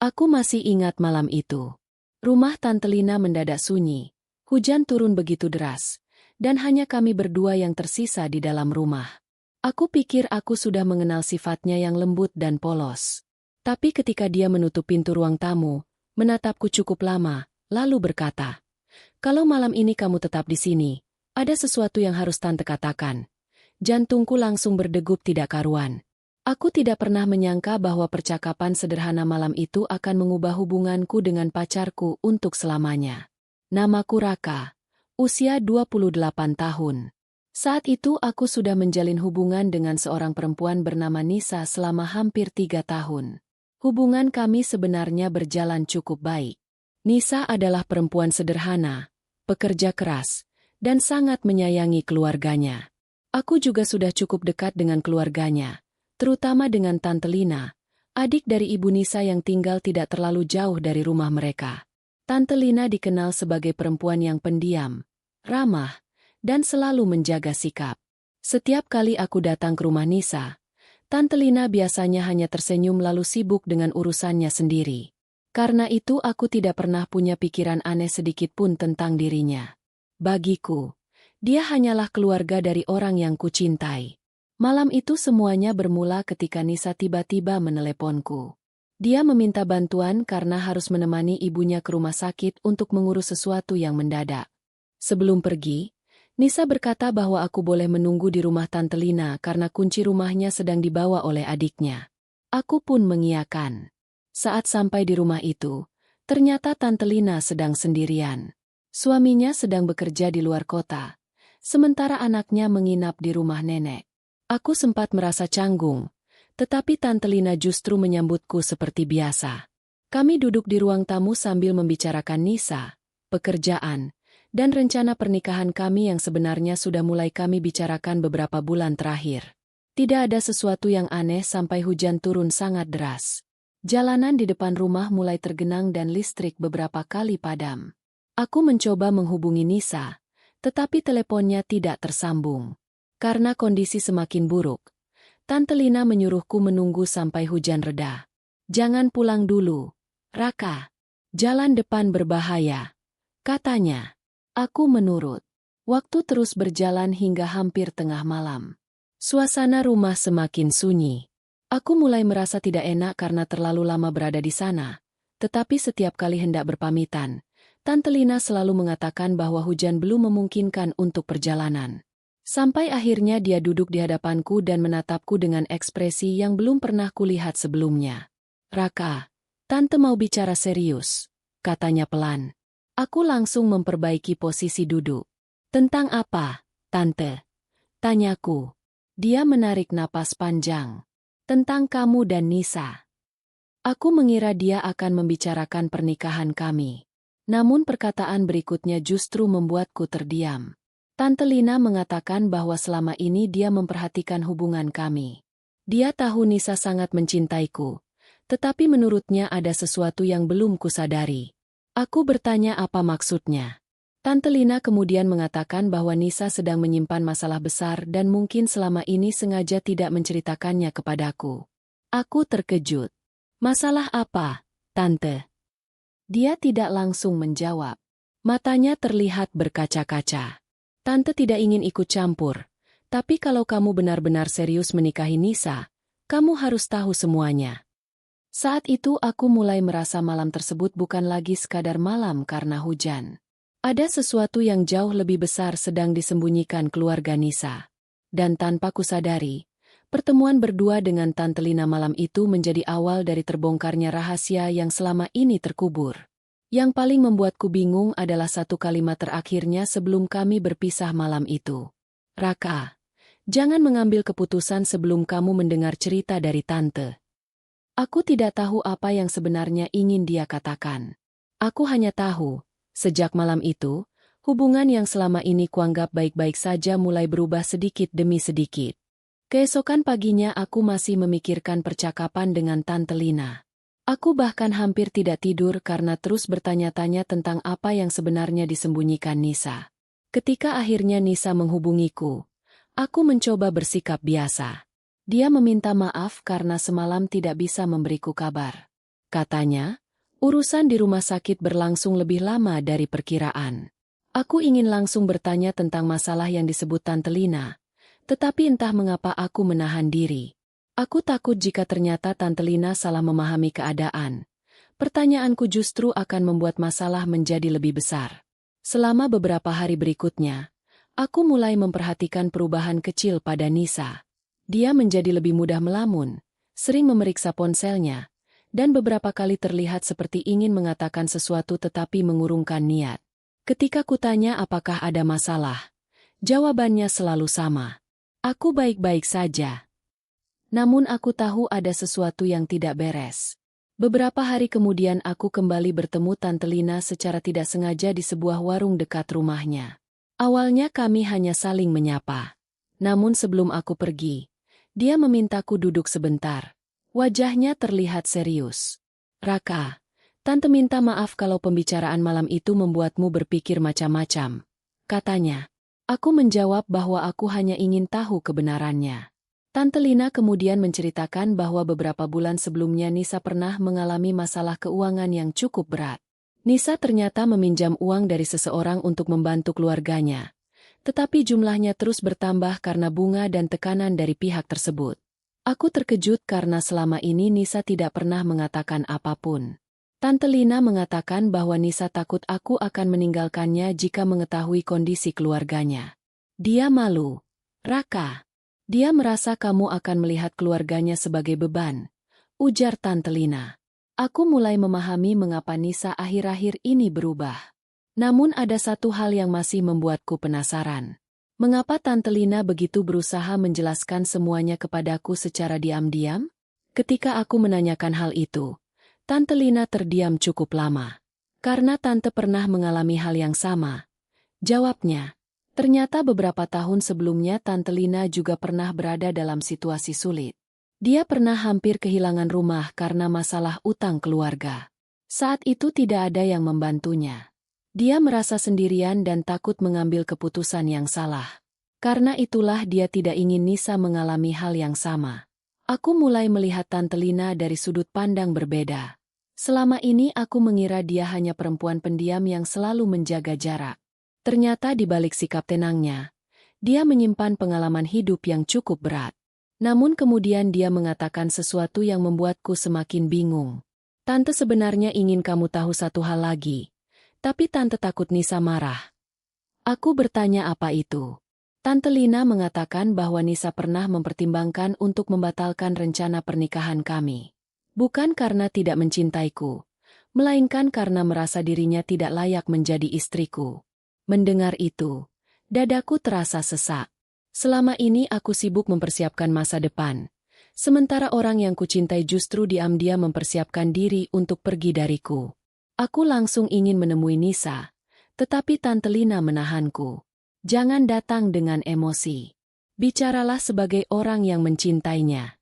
Aku masih ingat malam itu. Rumah Tante Lina mendadak sunyi. Hujan turun begitu deras. Dan hanya kami berdua yang tersisa di dalam rumah. Aku pikir aku sudah mengenal sifatnya yang lembut dan polos. Tapi ketika dia menutup pintu ruang tamu, menatapku cukup lama, lalu berkata, "Kalau malam ini kamu tetap di sini, ada sesuatu yang harus Tante katakan." Jantungku langsung berdegup tidak karuan. Aku tidak pernah menyangka bahwa percakapan sederhana malam itu akan mengubah hubunganku dengan pacarku untuk selamanya. Namaku Raka, usia 28 tahun. Saat itu aku sudah menjalin hubungan dengan seorang perempuan bernama Nisa selama hampir 3 tahun. Hubungan kami sebenarnya berjalan cukup baik. Nisa adalah perempuan sederhana, pekerja keras, dan sangat menyayangi keluarganya. Aku juga sudah cukup dekat dengan keluarganya, terutama dengan Tante Lina, adik dari Ibu Nisa yang tinggal tidak terlalu jauh dari rumah mereka. Tante Lina dikenal sebagai perempuan yang pendiam, ramah, dan selalu menjaga sikap. Setiap kali aku datang ke rumah Nisa, Tante Lina biasanya hanya tersenyum lalu sibuk dengan urusannya sendiri. Karena itu aku tidak pernah punya pikiran aneh sedikit pun tentang dirinya. Bagiku, dia hanyalah keluarga dari orang yang kucintai. Malam itu semuanya bermula ketika Nisa tiba-tiba meneleponku. Dia meminta bantuan karena harus menemani ibunya ke rumah sakit untuk mengurus sesuatu yang mendadak. Sebelum pergi, Nisa berkata bahwa aku boleh menunggu di rumah Tante Lina karena kunci rumahnya sedang dibawa oleh adiknya. Aku pun mengiyakan. Saat sampai di rumah itu, ternyata Tante Lina sedang sendirian. Suaminya sedang bekerja di luar kota, sementara anaknya menginap di rumah nenek. Aku sempat merasa canggung, tetapi Tante Lina justru menyambutku seperti biasa. Kami duduk di ruang tamu sambil membicarakan Nisa, pekerjaan, dan rencana pernikahan kami yang sebenarnya sudah mulai kami bicarakan beberapa bulan terakhir. Tidak ada sesuatu yang aneh sampai hujan turun sangat deras. Jalanan di depan rumah mulai tergenang dan listrik beberapa kali padam. Aku mencoba menghubungi Nisa, tetapi teleponnya tidak tersambung. Karena kondisi semakin buruk, Tante Lina menyuruhku menunggu sampai hujan reda. "Jangan pulang dulu, Raka. Jalan depan berbahaya," katanya. Aku menurut. Waktu terus berjalan hingga hampir tengah malam. Suasana rumah semakin sunyi. Aku mulai merasa tidak enak karena terlalu lama berada di sana. Tetapi setiap kali hendak berpamitan, Tante Lina selalu mengatakan bahwa hujan belum memungkinkan untuk perjalanan. Sampai akhirnya dia duduk di hadapanku dan menatapku dengan ekspresi yang belum pernah kulihat sebelumnya. "Raka, Tante mau bicara serius," katanya pelan. Aku langsung memperbaiki posisi duduk. "Tentang apa, Tante?" tanyaku. Dia menarik napas panjang. "Tentang kamu dan Nisa." Aku mengira dia akan membicarakan pernikahan kami. Namun perkataan berikutnya justru membuatku terdiam. Tante Lina mengatakan bahwa selama ini dia memperhatikan hubungan kami. Dia tahu Nisa sangat mencintaiku, tetapi menurutnya ada sesuatu yang belum kusadari. Aku bertanya apa maksudnya. Tante Lina kemudian mengatakan bahwa Nisa sedang menyimpan masalah besar dan mungkin selama ini sengaja tidak menceritakannya kepadaku. Aku terkejut. "Masalah apa, Tante?" Dia tidak langsung menjawab. Matanya terlihat berkaca-kaca. "Tante tidak ingin ikut campur, tapi kalau kamu benar-benar serius menikahi Nisa, kamu harus tahu semuanya." Saat itu aku mulai merasa malam tersebut bukan lagi sekadar malam karena hujan. Ada sesuatu yang jauh lebih besar sedang disembunyikan keluarga Nisa. Dan tanpa kusadari, pertemuan berdua dengan Tante Lina malam itu menjadi awal dari terbongkarnya rahasia yang selama ini terkubur. Yang paling membuatku bingung adalah satu kalimat terakhirnya sebelum kami berpisah malam itu. "Raka, jangan mengambil keputusan sebelum kamu mendengar cerita dari Tante." Aku tidak tahu apa yang sebenarnya ingin dia katakan. Aku hanya tahu, sejak malam itu, hubungan yang selama ini kuanggap baik-baik saja mulai berubah sedikit demi sedikit. Keesokan paginya aku masih memikirkan percakapan dengan Tante Lina. Aku bahkan hampir tidak tidur karena terus bertanya-tanya tentang apa yang sebenarnya disembunyikan Nisa. Ketika akhirnya Nisa menghubungiku, aku mencoba bersikap biasa. Dia meminta maaf karena semalam tidak bisa memberiku kabar. katanya. Urusan di rumah sakit berlangsung lebih lama dari perkiraan. Aku ingin langsung bertanya tentang masalah yang disebut Tante Lina, tetapi entah mengapa aku menahan diri. Aku takut jika ternyata Tante Lina salah memahami keadaan. Pertanyaanku justru akan membuat masalah menjadi lebih besar. Selama beberapa hari berikutnya, aku mulai memperhatikan perubahan kecil pada Nisa. Dia menjadi lebih mudah melamun, sering memeriksa ponselnya, dan beberapa kali terlihat seperti ingin mengatakan sesuatu tetapi mengurungkan niat. Ketika kutanya apakah ada masalah, jawabannya selalu sama. Aku baik-baik saja. Namun aku tahu ada sesuatu yang tidak beres. Beberapa hari kemudian aku kembali bertemu Tante Lina secara tidak sengaja di sebuah warung dekat rumahnya. Awalnya kami hanya saling menyapa. Namun sebelum aku pergi, dia memintaku duduk sebentar. Wajahnya terlihat serius. Raka, Tante minta maaf kalau pembicaraan malam itu membuatmu berpikir macam-macam, katanya. Aku menjawab bahwa aku hanya ingin tahu kebenarannya. Tante Lina kemudian menceritakan bahwa beberapa bulan sebelumnya Nisa pernah mengalami masalah keuangan yang cukup berat. Nisa ternyata meminjam uang dari seseorang untuk membantu keluarganya. Tetapi jumlahnya terus bertambah karena bunga dan tekanan dari pihak tersebut. Aku terkejut karena selama ini Nisa tidak pernah mengatakan apapun. Tante Lina mengatakan bahwa Nisa takut aku akan meninggalkannya jika mengetahui kondisi keluarganya. Dia malu. Raka, dia merasa kamu akan melihat keluarganya sebagai beban, ujar Tante Lina. Aku mulai memahami mengapa Nisa akhir-akhir ini berubah. Namun ada satu hal yang masih membuatku penasaran. Mengapa Tante Lina begitu berusaha menjelaskan semuanya kepadaku secara diam-diam? Ketika aku menanyakan hal itu, Tante Lina terdiam cukup lama. Karena Tante pernah mengalami hal yang sama. Jawabnya, ternyata beberapa tahun sebelumnya Tante Lina juga pernah berada dalam situasi sulit. Dia pernah hampir kehilangan rumah karena masalah utang keluarga. Saat itu tidak ada yang membantunya. Dia merasa sendirian dan takut mengambil keputusan yang salah. Karena itulah dia tidak ingin Nisa mengalami hal yang sama. Aku mulai melihat Tante Lina dari sudut pandang berbeda. Selama ini aku mengira dia hanya perempuan pendiam yang selalu menjaga jarak. Ternyata di balik sikap tenangnya, dia menyimpan pengalaman hidup yang cukup berat. Namun kemudian dia mengatakan sesuatu yang membuatku semakin bingung. Tante sebenarnya ingin kamu tahu satu hal lagi. Tapi Tante takut Nisa marah. Aku bertanya apa itu. Tante Lina mengatakan bahwa Nisa pernah mempertimbangkan untuk membatalkan rencana pernikahan kami. Bukan karena tidak mencintaiku, melainkan karena merasa dirinya tidak layak menjadi istriku. Mendengar itu, dadaku terasa sesak. Selama ini aku sibuk mempersiapkan masa depan, sementara orang yang kucintai justru diam-diam mempersiapkan diri untuk pergi dariku. Aku langsung ingin menemui Nisa, tetapi Tante Lina menahanku. Jangan datang dengan emosi. Bicaralah sebagai orang yang mencintainya.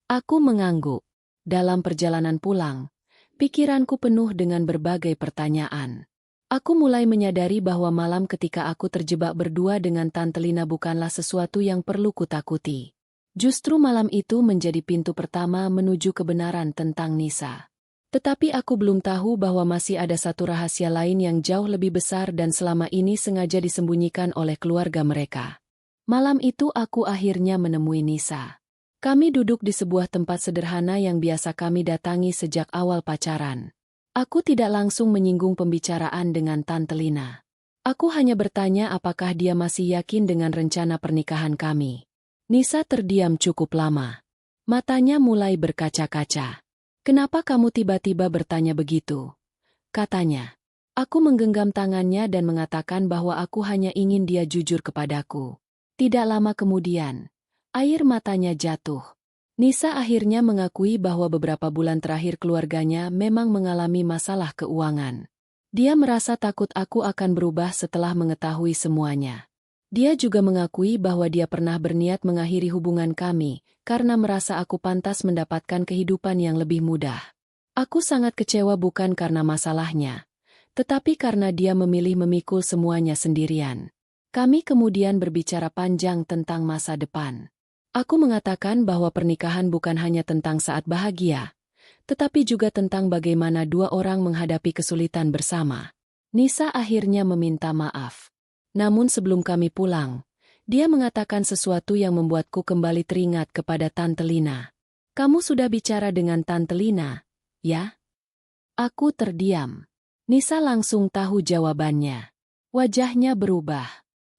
Aku mengangguk. Dalam perjalanan pulang, pikiranku penuh dengan berbagai pertanyaan. Aku mulai menyadari bahwa malam ketika aku terjebak berdua dengan Tante Lina bukanlah sesuatu yang perlu kutakuti. Justru malam itu menjadi pintu pertama menuju kebenaran tentang Nisa. Tetapi aku belum tahu bahwa masih ada satu rahasia lain yang jauh lebih besar dan selama ini sengaja disembunyikan oleh keluarga mereka. Malam itu aku akhirnya menemui Nisa. Kami duduk di sebuah tempat sederhana yang biasa kami datangi sejak awal pacaran. Aku tidak langsung menyinggung pembicaraan dengan Tante Lina. Aku hanya bertanya apakah dia masih yakin dengan rencana pernikahan kami. Nisa terdiam cukup lama. Matanya mulai berkaca-kaca. Kenapa kamu tiba-tiba bertanya begitu? Katanya. Aku menggenggam tangannya dan mengatakan bahwa aku hanya ingin dia jujur kepadaku. Tidak lama kemudian, air matanya jatuh. Nisa akhirnya mengakui bahwa beberapa bulan terakhir keluarganya memang mengalami masalah keuangan. Dia merasa takut aku akan berubah setelah mengetahui semuanya. Dia juga mengakui bahwa dia pernah berniat mengakhiri hubungan kami, karena merasa aku pantas mendapatkan kehidupan yang lebih mudah. Aku sangat kecewa bukan karena masalahnya, tetapi karena dia memilih memikul semuanya sendirian. Kami kemudian berbicara panjang tentang masa depan. Aku mengatakan bahwa pernikahan bukan hanya tentang saat bahagia, tetapi juga tentang bagaimana dua orang menghadapi kesulitan bersama. Nisa akhirnya meminta maaf. Namun sebelum kami pulang, dia mengatakan sesuatu yang membuatku kembali teringat kepada Tante Lina. "Kamu sudah bicara dengan Tante Lina, ya?" Aku terdiam. Nisa langsung tahu jawabannya. Wajahnya berubah.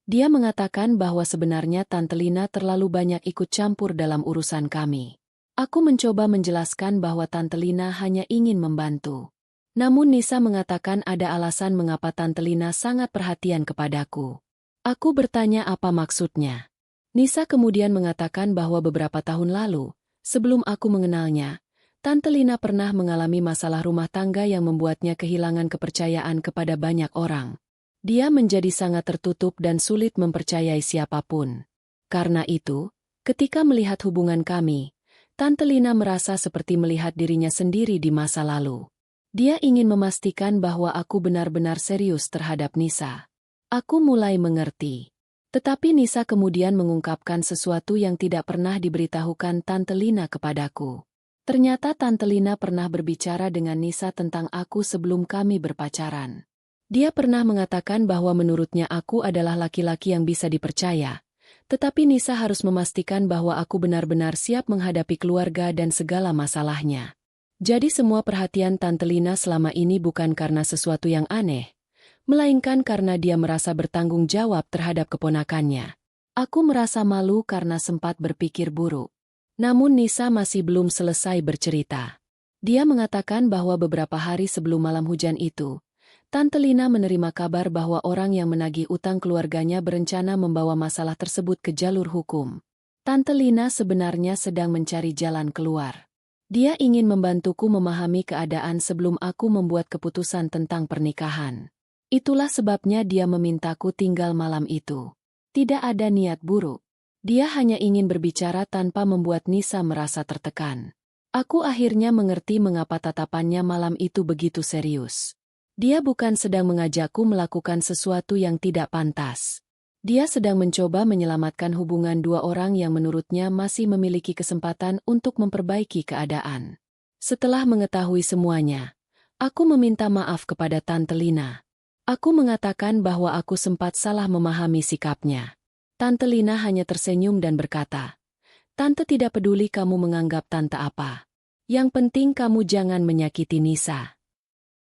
Dia mengatakan bahwa sebenarnya Tante Lina terlalu banyak ikut campur dalam urusan kami. Aku mencoba menjelaskan bahwa Tante Lina hanya ingin membantu. Namun Nisa mengatakan ada alasan mengapa Tante Lina sangat perhatian kepadaku. Aku bertanya apa maksudnya. Nisa kemudian mengatakan bahwa beberapa tahun lalu, sebelum aku mengenalnya, Tante Lina pernah mengalami masalah rumah tangga yang membuatnya kehilangan kepercayaan kepada banyak orang. Dia menjadi sangat tertutup dan sulit mempercayai siapapun. Karena itu, ketika melihat hubungan kami, Tante Lina merasa seperti melihat dirinya sendiri di masa lalu. Dia ingin memastikan bahwa aku benar-benar serius terhadap Nisa. Aku mulai mengerti. Tetapi Nisa kemudian mengungkapkan sesuatu yang tidak pernah diberitahukan Tante Lina kepadaku. Ternyata Tante Lina pernah berbicara dengan Nisa tentang aku sebelum kami berpacaran. Dia pernah mengatakan bahwa menurutnya aku adalah laki-laki yang bisa dipercaya. Tetapi Nisa harus memastikan bahwa aku benar-benar siap menghadapi keluarga dan segala masalahnya. Jadi semua perhatian Tante Lina selama ini bukan karena sesuatu yang aneh, melainkan karena dia merasa bertanggung jawab terhadap keponakannya. Aku merasa malu karena sempat berpikir buruk. Namun Nisa masih belum selesai bercerita. Dia mengatakan bahwa beberapa hari sebelum malam hujan itu, Tante Lina menerima kabar bahwa orang yang menagih utang keluarganya berencana membawa masalah tersebut ke jalur hukum. Tante Lina sebenarnya sedang mencari jalan keluar. Dia ingin membantuku memahami keadaan sebelum aku membuat keputusan tentang pernikahan. Itulah sebabnya dia memintaku tinggal malam itu. Tidak ada niat buruk. Dia hanya ingin berbicara tanpa membuat Nisa merasa tertekan. Aku akhirnya mengerti mengapa tatapannya malam itu begitu serius. Dia bukan sedang mengajakku melakukan sesuatu yang tidak pantas. Dia sedang mencoba menyelamatkan hubungan dua orang yang menurutnya masih memiliki kesempatan untuk memperbaiki keadaan. Setelah mengetahui semuanya, aku meminta maaf kepada Tante Lina. Aku mengatakan bahwa aku sempat salah memahami sikapnya. Tante Lina hanya tersenyum dan berkata, "Tante tidak peduli kamu menganggap tante apa. Yang penting kamu jangan menyakiti Nisa."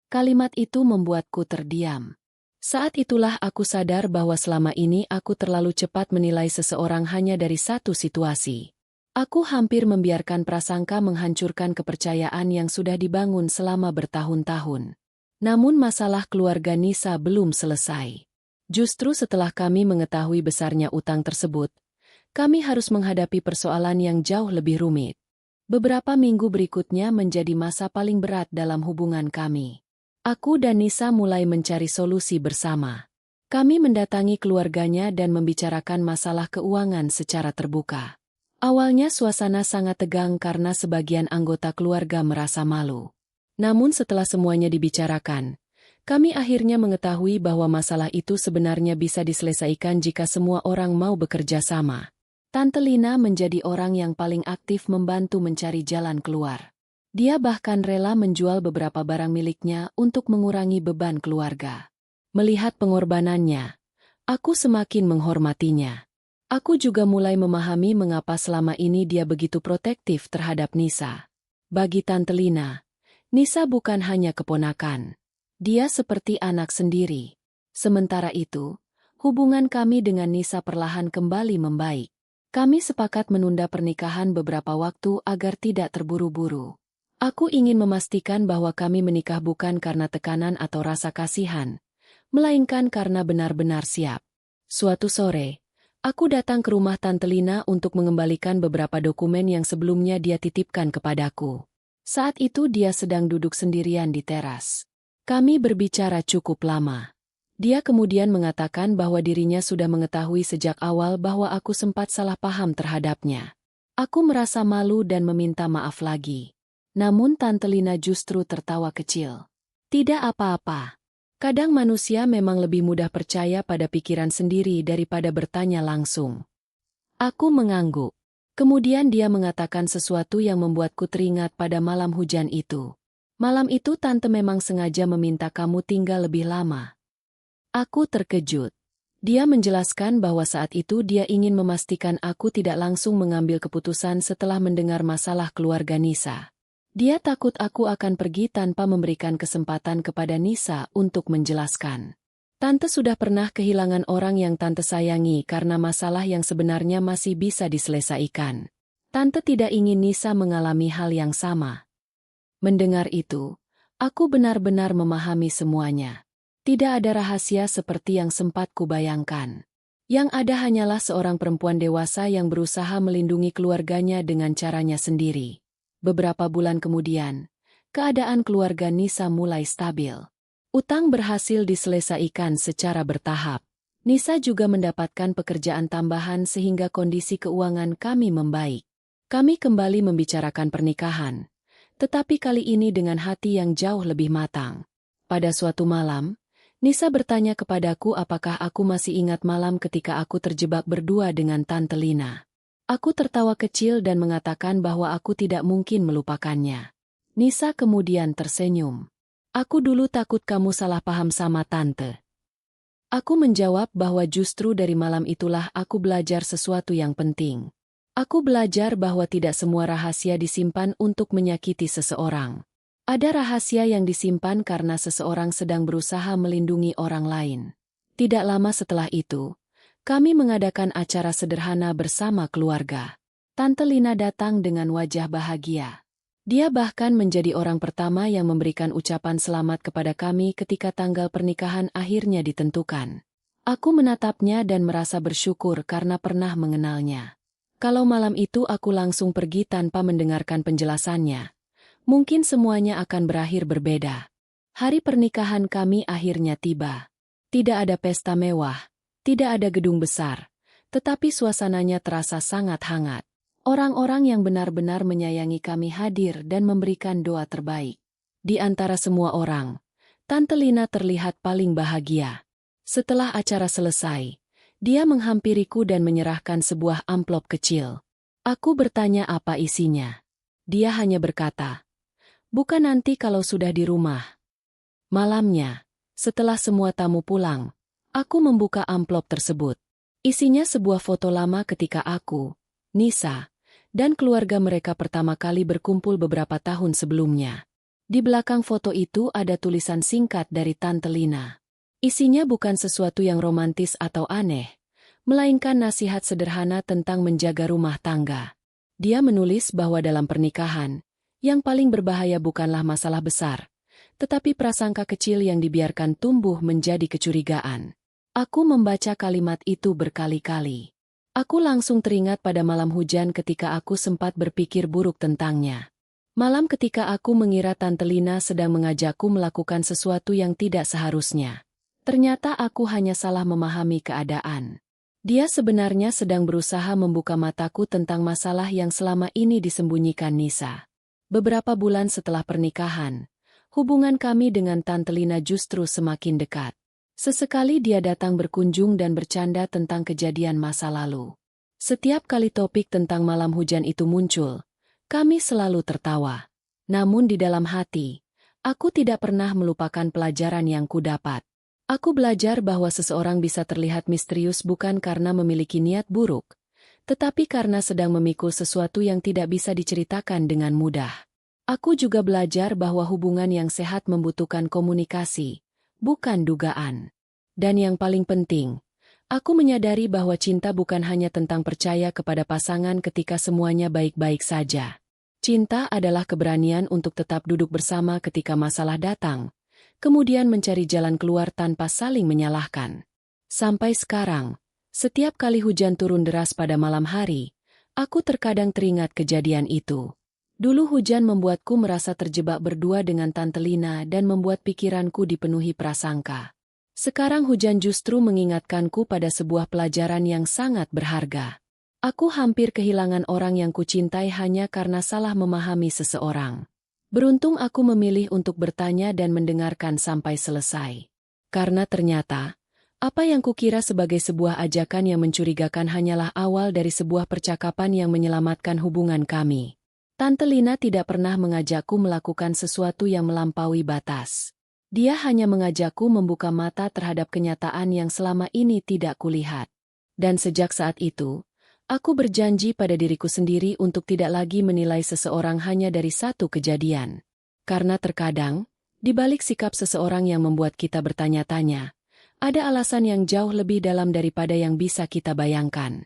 Kalimat itu membuatku terdiam. Saat itulah aku sadar bahwa selama ini aku terlalu cepat menilai seseorang hanya dari satu situasi. Aku hampir membiarkan prasangka menghancurkan kepercayaan yang sudah dibangun selama bertahun-tahun. Namun masalah keluarga Nisa belum selesai. Justru setelah kami mengetahui besarnya utang tersebut, kami harus menghadapi persoalan yang jauh lebih rumit. Beberapa minggu berikutnya menjadi masa paling berat dalam hubungan kami. Aku dan Nisa mulai mencari solusi bersama. Kami mendatangi keluarganya dan membicarakan masalah keuangan secara terbuka. Awalnya suasana sangat tegang karena sebagian anggota keluarga merasa malu. Namun setelah semuanya dibicarakan, kami akhirnya mengetahui bahwa masalah itu sebenarnya bisa diselesaikan jika semua orang mau bekerja sama. Tante Lina menjadi orang yang paling aktif membantu mencari jalan keluar. Dia bahkan rela menjual beberapa barang miliknya untuk mengurangi beban keluarga. Melihat pengorbanannya, aku semakin menghormatinya. Aku juga mulai memahami mengapa selama ini dia begitu protektif terhadap Nisa. Bagi Tante Lina, Nisa bukan hanya keponakan. Dia seperti anak sendiri. Sementara itu, hubungan kami dengan Nisa perlahan kembali membaik. Kami sepakat menunda pernikahan beberapa waktu agar tidak terburu-buru. Aku ingin memastikan bahwa kami menikah bukan karena tekanan atau rasa kasihan, melainkan karena benar-benar siap. Suatu sore, aku datang ke rumah Tante Lina untuk mengembalikan beberapa dokumen yang sebelumnya dia titipkan kepadaku. Saat itu dia sedang duduk sendirian di teras. Kami berbicara cukup lama. Dia kemudian mengatakan bahwa dirinya sudah mengetahui sejak awal bahwa aku sempat salah paham terhadapnya. Aku merasa malu dan meminta maaf lagi. Namun Tante Lina justru tertawa kecil. Tidak apa-apa. Kadang manusia memang lebih mudah percaya pada pikiran sendiri daripada bertanya langsung. Aku mengangguk. Kemudian dia mengatakan sesuatu yang membuatku teringat pada malam hujan itu. Malam itu tante memang sengaja meminta kamu tinggal lebih lama. Aku terkejut. Dia menjelaskan bahwa saat itu dia ingin memastikan aku tidak langsung mengambil keputusan setelah mendengar masalah keluarga Nisa. Dia takut aku akan pergi tanpa memberikan kesempatan kepada Nisa untuk menjelaskan. Tante sudah pernah kehilangan orang yang tante sayangi karena masalah yang sebenarnya masih bisa diselesaikan. Tante tidak ingin Nisa mengalami hal yang sama. Mendengar itu, aku benar-benar memahami semuanya. Tidak ada rahasia seperti yang sempat kubayangkan. Yang ada hanyalah seorang perempuan dewasa yang berusaha melindungi keluarganya dengan caranya sendiri. Beberapa bulan kemudian, keadaan keluarga Nisa mulai stabil. Utang berhasil diselesaikan secara bertahap. Nisa juga mendapatkan pekerjaan tambahan sehingga kondisi keuangan kami membaik. Kami kembali membicarakan pernikahan, tetapi kali ini dengan hati yang jauh lebih matang. Pada suatu malam, Nisa bertanya kepadaku apakah aku masih ingat malam ketika aku terjebak berdua dengan Tante Lina. Aku tertawa kecil dan mengatakan bahwa aku tidak mungkin melupakannya. Nisa kemudian tersenyum. Aku dulu takut kamu salah paham sama Tante. Aku menjawab bahwa justru dari malam itulah aku belajar sesuatu yang penting. Aku belajar bahwa tidak semua rahasia disimpan untuk menyakiti seseorang. Ada rahasia yang disimpan karena seseorang sedang berusaha melindungi orang lain. Tidak lama setelah itu, kami mengadakan acara sederhana bersama keluarga. Tante Lina datang dengan wajah bahagia. Dia bahkan menjadi orang pertama yang memberikan ucapan selamat kepada kami ketika tanggal pernikahan akhirnya ditentukan. Aku menatapnya dan merasa bersyukur karena pernah mengenalnya. Kalau malam itu aku langsung pergi tanpa mendengarkan penjelasannya, mungkin semuanya akan berakhir berbeda. Hari pernikahan kami akhirnya tiba. Tidak ada pesta mewah, tidak ada gedung besar, tetapi suasananya terasa sangat hangat. Orang-orang yang benar-benar menyayangi kami hadir dan memberikan doa terbaik. Di antara semua orang, Tante Lina terlihat paling bahagia. Setelah acara selesai, dia menghampiriku dan menyerahkan sebuah amplop kecil. Aku bertanya apa isinya. Dia hanya berkata, "Bukan nanti kalau sudah di rumah." Malamnya, setelah semua tamu pulang, aku membuka amplop tersebut. Isinya sebuah foto lama ketika aku, Nisa, dan keluarga mereka pertama kali berkumpul beberapa tahun sebelumnya. Di belakang foto itu ada tulisan singkat dari Tante Lina. Isinya bukan sesuatu yang romantis atau aneh, melainkan nasihat sederhana tentang menjaga rumah tangga. Dia menulis bahwa dalam pernikahan, yang paling berbahaya bukanlah masalah besar, tetapi prasangka kecil yang dibiarkan tumbuh menjadi kecurigaan. Aku membaca kalimat itu berkali-kali. Aku langsung teringat pada malam hujan ketika aku sempat berpikir buruk tentangnya. Malam ketika aku mengira Tante Lina sedang mengajakku melakukan sesuatu yang tidak seharusnya. Ternyata aku hanya salah memahami keadaan. Dia sebenarnya sedang berusaha membuka mataku tentang masalah yang selama ini disembunyikan Nisa. Beberapa bulan setelah pernikahan, hubungan kami dengan Tante Lina justru semakin dekat. Sesekali dia datang berkunjung dan bercanda tentang kejadian masa lalu. Setiap kali topik tentang malam hujan itu muncul, kami selalu tertawa. Namun di dalam hati, aku tidak pernah melupakan pelajaran yang kudapat. Aku belajar bahwa seseorang bisa terlihat misterius bukan karena memiliki niat buruk, tetapi karena sedang memikul sesuatu yang tidak bisa diceritakan dengan mudah. Aku juga belajar bahwa hubungan yang sehat membutuhkan komunikasi, bukan dugaan. Dan yang paling penting, aku menyadari bahwa cinta bukan hanya tentang percaya kepada pasangan ketika semuanya baik-baik saja. Cinta adalah keberanian untuk tetap duduk bersama ketika masalah datang, kemudian mencari jalan keluar tanpa saling menyalahkan. Sampai sekarang, setiap kali hujan turun deras pada malam hari, aku terkadang teringat kejadian itu. Dulu hujan membuatku merasa terjebak berdua dengan Tante Lina dan membuat pikiranku dipenuhi prasangka. Sekarang hujan justru mengingatkanku pada sebuah pelajaran yang sangat berharga. Aku hampir kehilangan orang yang kucintai hanya karena salah memahami seseorang. Beruntung aku memilih untuk bertanya dan mendengarkan sampai selesai. Karena ternyata, Apa yang kukira sebagai sebuah ajakan yang mencurigakan hanyalah awal dari sebuah percakapan yang menyelamatkan hubungan kami. Tante Lina tidak pernah mengajakku melakukan sesuatu yang melampaui batas. Dia hanya mengajakku membuka mata terhadap kenyataan yang selama ini tidak kulihat. Dan sejak saat itu, aku berjanji pada diriku sendiri untuk tidak lagi menilai seseorang hanya dari satu kejadian. Karena terkadang, di balik sikap seseorang yang membuat kita bertanya-tanya, ada alasan yang jauh lebih dalam daripada yang bisa kita bayangkan.